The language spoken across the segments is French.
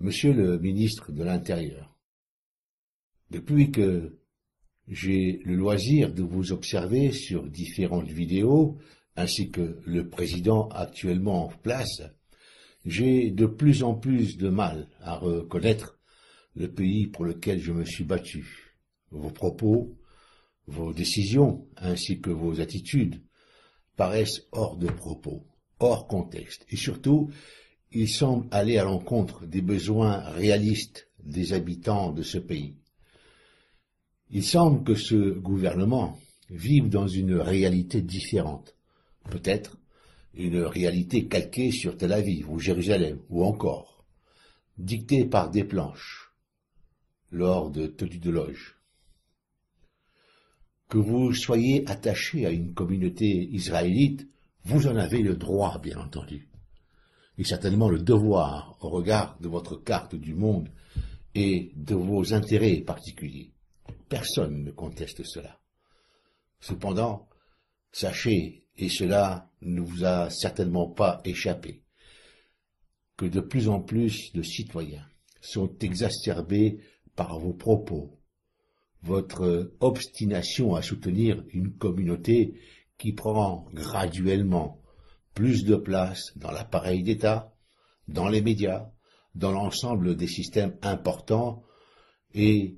Monsieur le ministre de l'Intérieur, depuis que j'ai le loisir de vous observer sur différentes vidéos, ainsi que le président actuellement en place, j'ai de plus en plus de mal à reconnaître le pays pour lequel je me suis battu. Vos propos, vos décisions, ainsi que vos attitudes paraissent hors de propos, hors contexte, et surtout, ils semblent aller à l'encontre des besoins réalistes des habitants de ce pays. Il semble que ce gouvernement vive dans une réalité différente, peut-être une réalité calquée sur Tel Aviv ou Jérusalem, ou encore dictée par des planches, lors de tenues de loge. Que vous soyez attaché à une communauté israélite, vous en avez le droit, bien entendu, et certainement le devoir au regard de votre carte du monde et de vos intérêts particuliers. Personne ne conteste cela. Cependant, sachez, et cela ne vous a certainement pas échappé, que de plus en plus de citoyens sont exacerbés par vos propos, votre obstination à soutenir une communauté qui prend graduellement plus de place dans l'appareil d'État, dans les médias, dans l'ensemble des systèmes importants et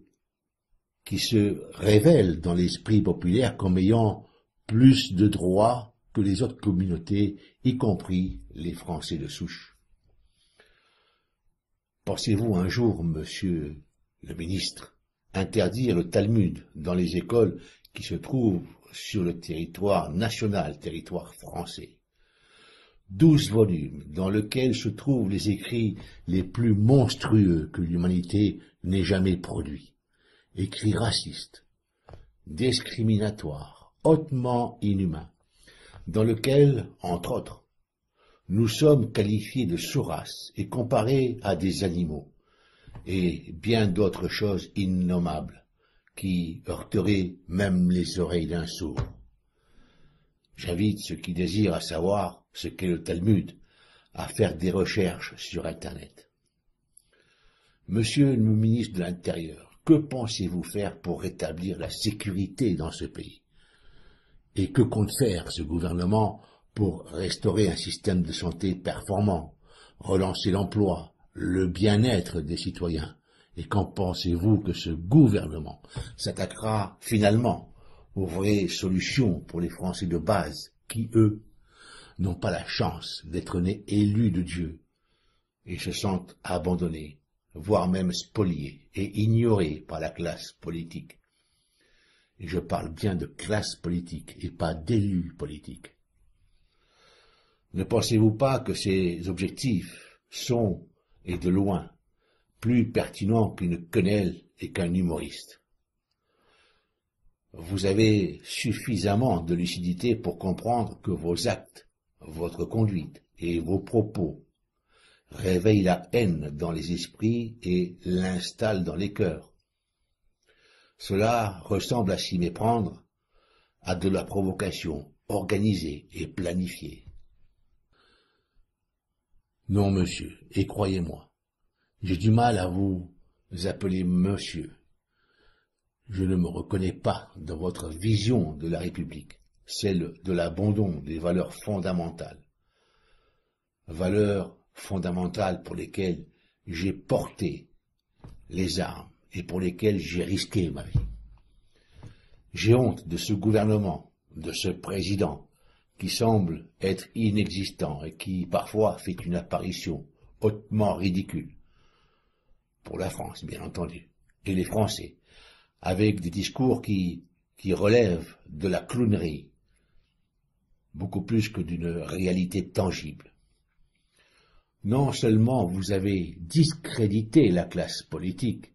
qui se révèle dans l'esprit populaire comme ayant plus de droits que les autres communautés, y compris les Français de souche. Pensez-vous un jour, monsieur le ministre, interdire le Talmud dans les écoles qui se trouvent sur le territoire national, territoire français? 12 volumes dans lesquels se trouvent les écrits les plus monstrueux que l'humanité n'ait jamais produits. Écrits racistes, discriminatoires, hautement inhumains, dans lesquels, entre autres, nous sommes qualifiés de sous-races et comparés à des animaux, et bien d'autres choses innommables, qui heurteraient même les oreilles d'un sourd. J'invite ceux qui désirent à savoir ce qu'est le Talmud à faire des recherches sur Internet. Monsieur le ministre de l'Intérieur, que pensez-vous faire pour rétablir la sécurité dans ce pays? Et que compte faire ce gouvernement pour restaurer un système de santé performant, relancer l'emploi, le bien-être des citoyens? Et quand pensez-vous que ce gouvernement s'attaquera finalement aux vraies solutions pour les Français de base qui, eux, n'ont pas la chance d'être nés élus de Dieu et se sentent abandonnés, voire même spoliés et ignorés par la classe politique? Et je parle bien de classe politique et pas d'élus politiques. Ne pensez-vous pas que ces objectifs sont, et de loin, plus pertinents qu'une quenelle et qu'un humoriste? Vous avez suffisamment de lucidité pour comprendre que vos actes, votre conduite et vos propos réveillent la haine dans les esprits et l'installent dans les cœurs. Cela ressemble à s'y méprendre à de la provocation organisée et planifiée. Non, monsieur, et croyez-moi, j'ai du mal à vous appeler monsieur. Je ne me reconnais pas dans votre vision de la République, celle de l'abandon des valeurs fondamentales. Valeurs fondamentales pour lesquelles j'ai porté les armes et pour lesquelles j'ai risqué ma vie. J'ai honte de ce gouvernement, de ce président, qui semble être inexistant et qui parfois fait une apparition hautement ridicule. Pour la France, bien entendu, et les Français, avec des discours qui relèvent de la clownerie, beaucoup plus que d'une réalité tangible. Non seulement vous avez discrédité la classe politique,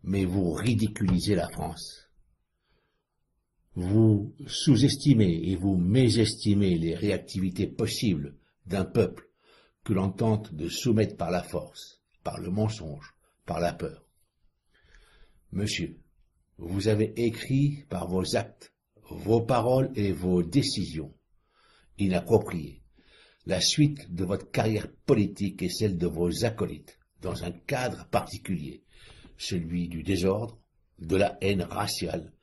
mais vous ridiculisez la France. Vous sous-estimez et vous mésestimez les réactivités possibles d'un peuple que l'on tente de soumettre par la force, par le mensonge, par la peur. Monsieur, vous avez écrit par vos actes, vos paroles et vos décisions inappropriées la suite de votre carrière politique et celle de vos acolytes, dans un cadre particulier, celui du désordre, de la haine raciale,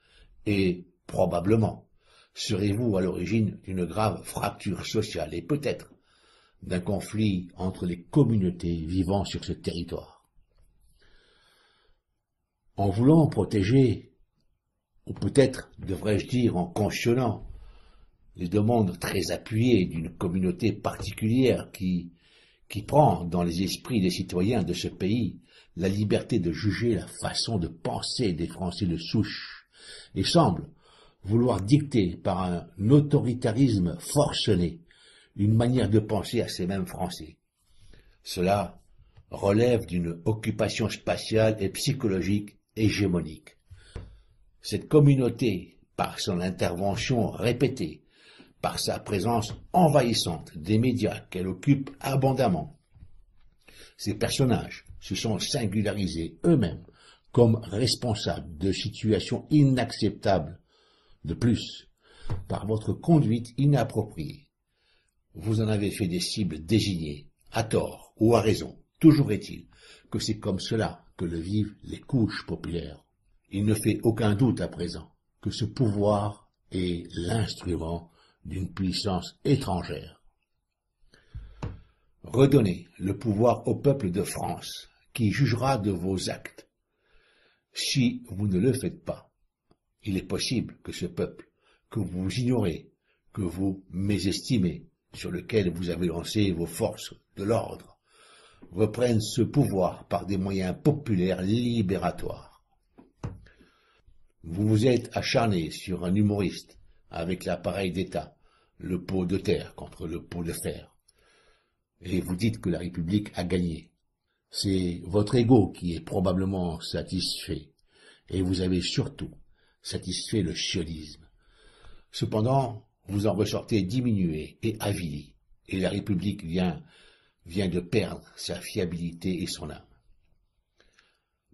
et probablement serez-vous à l'origine d'une grave fracture sociale et peut-être d'un conflit entre les communautés vivant sur ce territoire. En voulant protéger, ou peut-être devrais-je dire en cautionnant, les demandes très appuyées d'une communauté particulière qui prend dans les esprits des citoyens de ce pays la liberté de juger la façon de penser des Français de souche et semble vouloir dicter par un autoritarisme forcené une manière de penser à ces mêmes Français. Cela relève d'une occupation spatiale et psychologique hégémonique. Cette communauté, par son intervention répétée, par sa présence envahissante des médias qu'elle occupe abondamment, ces personnages se sont singularisés eux-mêmes comme responsables de situations inacceptables. De plus, par votre conduite inappropriée, vous en avez fait des cibles désignées, à tort ou à raison. Toujours est-il que c'est comme cela que le vivent les couches populaires. Il ne fait aucun doute à présent que ce pouvoir est l'instrument d'une puissance étrangère. Redonnez le pouvoir au peuple de France, qui jugera de vos actes. Si vous ne le faites pas, il est possible que ce peuple, que vous ignorez, que vous mésestimez, sur lequel vous avez lancé vos forces de l'ordre, reprenne ce pouvoir par des moyens populaires libératoires. Vous vous êtes acharné sur un humoriste avec l'appareil d'État, le pot de terre contre le pot de fer, et vous dites que la République a gagné. C'est votre ego qui est probablement satisfait, et vous avez surtout satisfait le sionisme. Cependant, vous en ressortez diminué et avili, et la République vient de perdre sa fiabilité et son âme.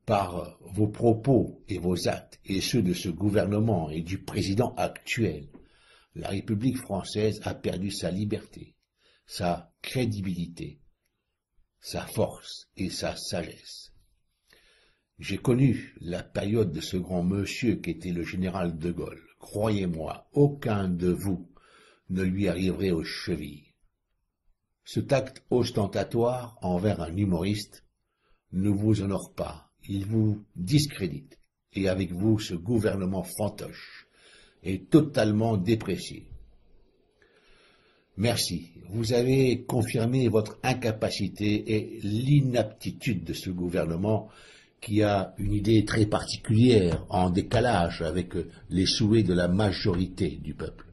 Par vos propos et vos actes, et ceux de ce gouvernement et du président actuel, la République française a perdu sa liberté, sa crédibilité, sa force et sa sagesse. J'ai connu la période de ce grand monsieur qu'était le général de Gaulle. Croyez-moi, aucun de vous ne lui arriverait aux chevilles. Ce tact ostentatoire envers un humoriste ne vous honore pas, il vous discrédite, et avec vous ce gouvernement fantoche est totalement déprécié. Merci, vous avez confirmé votre incapacité et l'inaptitude de ce gouvernement qui a une idée très particulière, en décalage avec les souhaits de la majorité du peuple.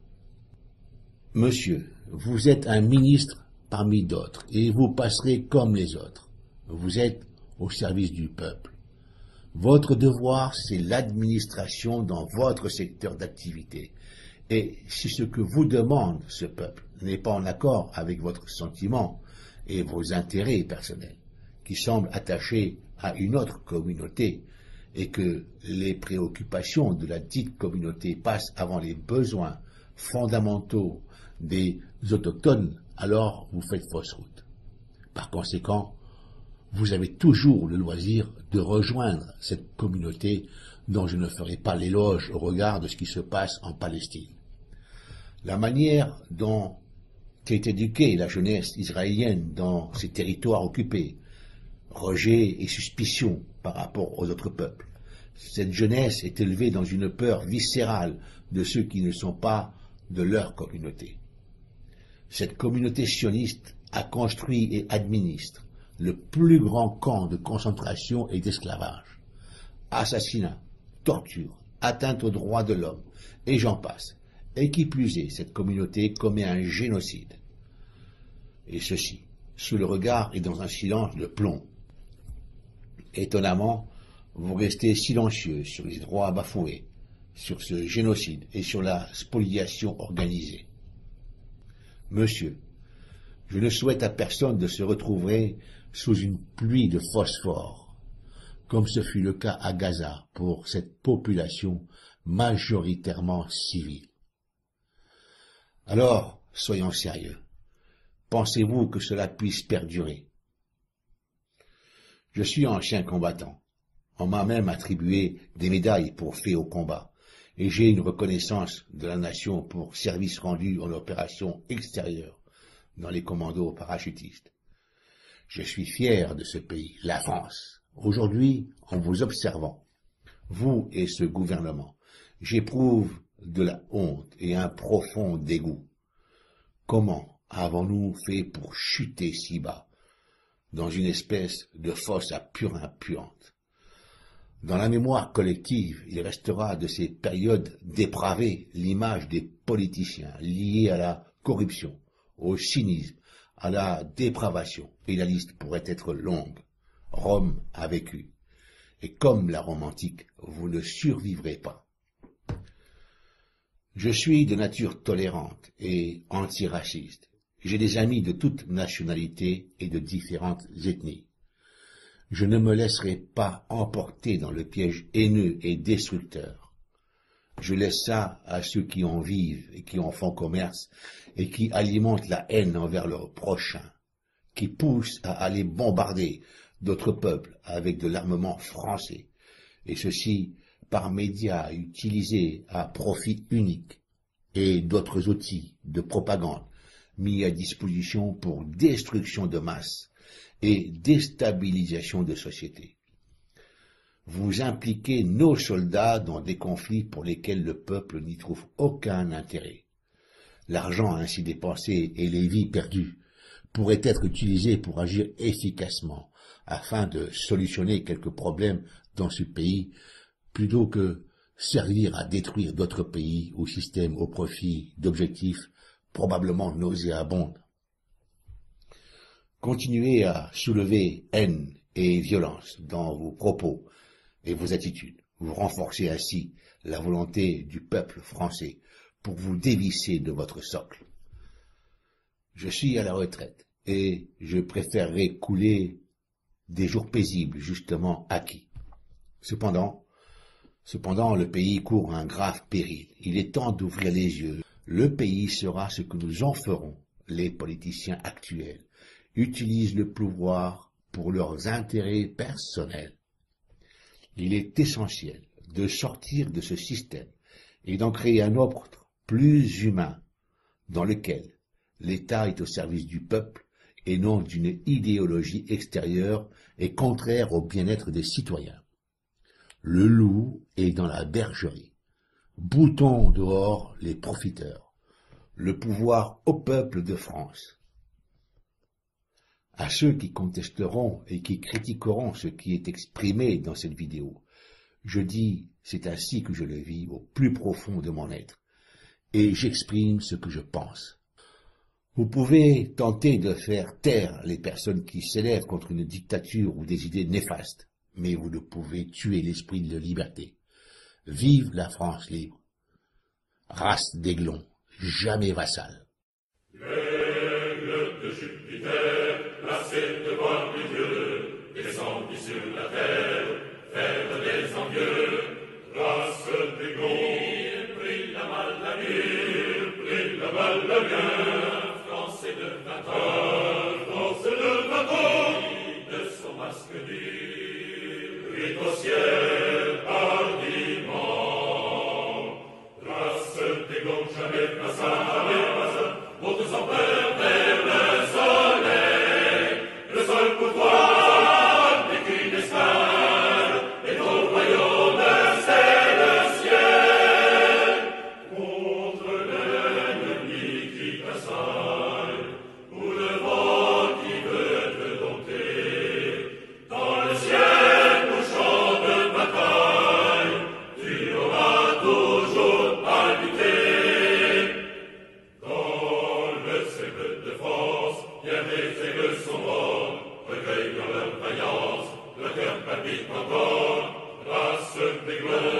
Monsieur, vous êtes un ministre parmi d'autres, et vous passerez comme les autres. Vous êtes au service du peuple. Votre devoir, c'est l'administration dans votre secteur d'activité. Et si ce que vous demande ce peuple n'est pas en accord avec votre sentiment et vos intérêts personnels, qui semblent attachés à une autre communauté, et que les préoccupations de la dite communauté passent avant les besoins fondamentaux des autochtones, alors vous faites fausse route. Par conséquent, vous avez toujours le loisir de rejoindre cette communauté dont je ne ferai pas l'éloge au regard de ce qui se passe en Palestine. La manière dont est éduquée la jeunesse israélienne dans ces territoires occupés, rejet et suspicion par rapport aux autres peuples. Cette jeunesse est élevée dans une peur viscérale de ceux qui ne sont pas de leur communauté. Cette communauté sioniste a construit et administre le plus grand camp de concentration et d'esclavage. Assassinat, torture, atteinte aux droits de l'homme, et j'en passe. Et qui plus est, cette communauté commet un génocide. Et ceci, sous le regard et dans un silence de plomb. Étonnamment, vous restez silencieux sur les droits bafoués, sur ce génocide et sur la spoliation organisée. Monsieur, je ne souhaite à personne de se retrouver sous une pluie de phosphore, comme ce fut le cas à Gaza pour cette population majoritairement civile. Alors, soyons sérieux. Pensez-vous que cela puisse perdurer? Je suis ancien combattant. On m'a même attribué des médailles pour faits au combat, et j'ai une reconnaissance de la nation pour service rendu en opération extérieure dans les commandos parachutistes. Je suis fier de ce pays, la France. Aujourd'hui, en vous observant, vous et ce gouvernement, j'éprouve de la honte et un profond dégoût. Comment avons-nous fait pour chuter si bas, dans une espèce de fosse à purin puante? Dans la mémoire collective, il restera de ces périodes dépravées l'image des politiciens liés à la corruption, au cynisme, à la dépravation, et la liste pourrait être longue. Rome a vécu, et comme la Rome antique, vous ne survivrez pas. Je suis de nature tolérante et antiraciste. J'ai des amis de toutes nationalités et de différentes ethnies. Je ne me laisserai pas emporter dans le piège haineux et destructeur. Je laisse ça à ceux qui en vivent et qui en font commerce et qui alimentent la haine envers leurs prochains, qui poussent à aller bombarder d'autres peuples avec de l'armement français, et ceci par médias utilisés à profit unique, et d'autres outils de propagande mis à disposition pour destruction de masse et déstabilisation de société. Vous impliquez nos soldats dans des conflits pour lesquels le peuple n'y trouve aucun intérêt. L'argent ainsi dépensé et les vies perdues pourraient être utilisés pour agir efficacement afin de solutionner quelques problèmes dans ce pays plutôt que servir à détruire d'autres pays ou systèmes au profit d'objectifs probablement nauséabonds. Continuez à soulever haine et violence dans vos propos et vos attitudes. Vous renforcez ainsi la volonté du peuple français pour vous dévisser de votre socle. Je suis à la retraite et je préférerais couler des jours paisibles justement acquis. Cependant, le pays court un grave péril. Il est temps d'ouvrir les yeux. Le pays sera ce que nous en ferons. Les politiciens actuels utilisent le pouvoir pour leurs intérêts personnels. Il est essentiel de sortir de ce système et d'en créer un autre plus humain dans lequel l'État est au service du peuple et non d'une idéologie extérieure et contraire au bien-être des citoyens. Le loup est dans la bergerie. Boutons dehors les profiteurs. Le pouvoir au peuple de France. À ceux qui contesteront et qui critiqueront ce qui est exprimé dans cette vidéo, je dis, c'est ainsi que je le vis au plus profond de mon être, et j'exprime ce que je pense. Vous pouvez tenter de faire taire les personnes qui s'élèvent contre une dictature ou des idées néfastes, mais vous ne pouvez tuer l'esprit de liberté. Vive la France libre. Race d'aiglons, jamais vassale. L'aigle de Jupiter, placé devant les dieux, descendit sur la terre, faire des envieux. Race d'aiglons, pris la mal à lire, pris la mal à bien, Français de 20 ans, Français de 20 ans, de son masque dur, rit au ciel hardiment. Race d'aiglons, jamais vassal, monte sans peur vers le soleil, le seul pouvoir n'est qu'une escale, et ton royaume c'est le ciel. Contre l'ennemi qui t'assaille, ou le vent qui veut te dompter, dans le ciel au champ de bataille, tu auras toujours à lutter. Dans le cercle de France, bien des aigles sont morts, recueillent dans leur vaillance, le cœur palpite encore, race d'aiglons.